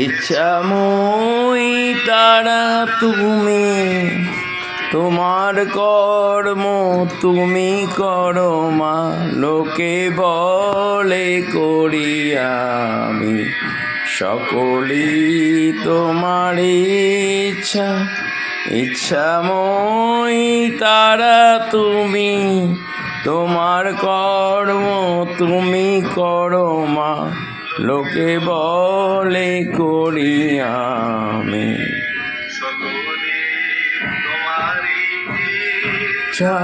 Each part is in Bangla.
ইচ্ছাময়ী তারা তুমি, তোমার কর্ম তুমি করো মা, লোকে বলে করি আমি সকলই তোমার ইচ্ছা। ইচ্ছাময়ী তারা তুমি, তোমার কর্ম তুমি করো মা, লোকে বলে করি আমি সকলই তোমার ইচ্ছা।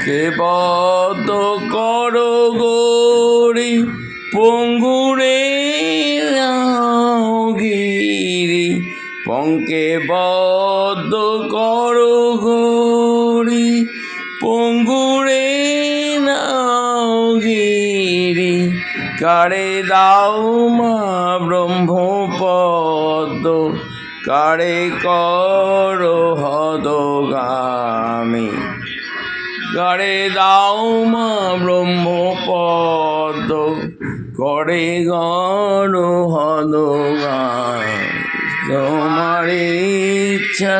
কে বদ্ধ করো গৌরী পঙ্গুরে গিরি, পঙ্কে বদ্ধ করো গৌরী পঙ্গুরে গিরি, কারে দাও মা ব্রহ্মপদ, কারে করো হদগামী, কারে দাও মা ব্রহ্মপদ, করে গণ হদগামী তোমার ইচ্ছা।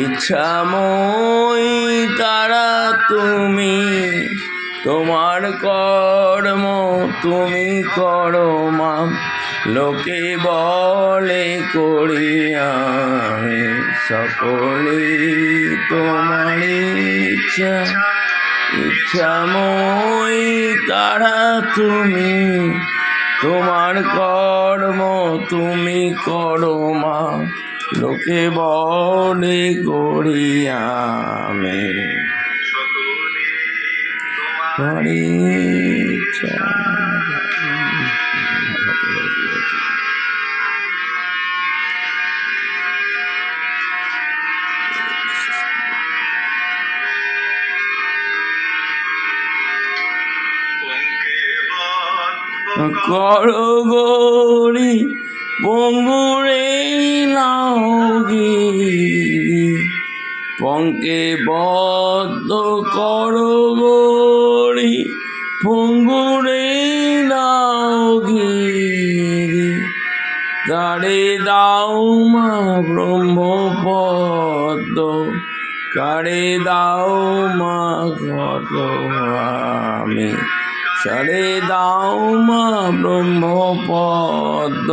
ইচ্ছাময়ী তারা তুমি, তোমার কর্ম তুমি করো মা, লোকে বলে করি আমি সকলই তোমার ইচ্ছা। ইচ্ছাময়ী তারা তুমি, তোমার কর্ম তুমি করো মা, লোকে বলে করি আমি তোমার ইচ্ছা। করো গৌরী পঙ্গুরে গিরি, পঙ্কে বদ্ধ করো গৌরী পঙ্গুরে গিরি, কারে দাও মা ব্রহ্মপদ, কারে দাও মা আমি, সারে দাও মা ব্রহ্মপদ,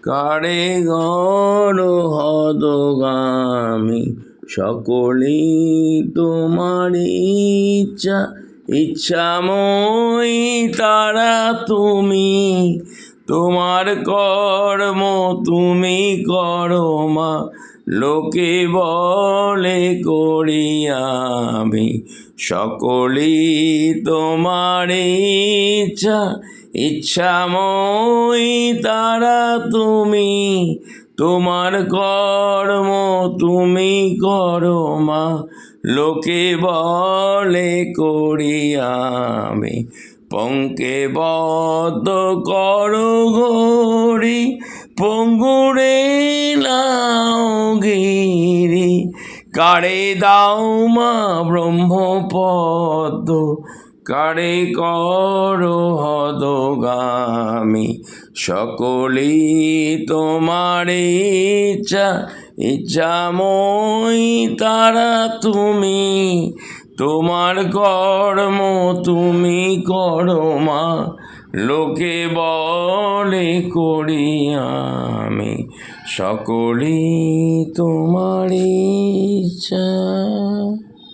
কারে গণ হদগামী সকলই তোমার ইচ্ছা। ইচ্ছাময়ী তারা তুমি, তোমার কর্ম তুমি করো মা, লোকে বলে করি আমি সকলই তোমার ইচ্ছা। ইচ্ছাময়ী তারা তুমি, তোমার কর্ম তুমি করো মা, লোকে বলে করি আমি পঙ্কে বদ্ধ করো গৌরী পঙ্গুরে গিরি, কারে দাও মা ব্রহ্মপদ, কারে করো হদগামী সকলই তোমার ইচ্ছা। ইচ্ছাময়ী তারা তুমি, তোমার কর্ম তুমি করো মা, লোকে বলে করি আমি সকলই তোমার ইচ্ছা।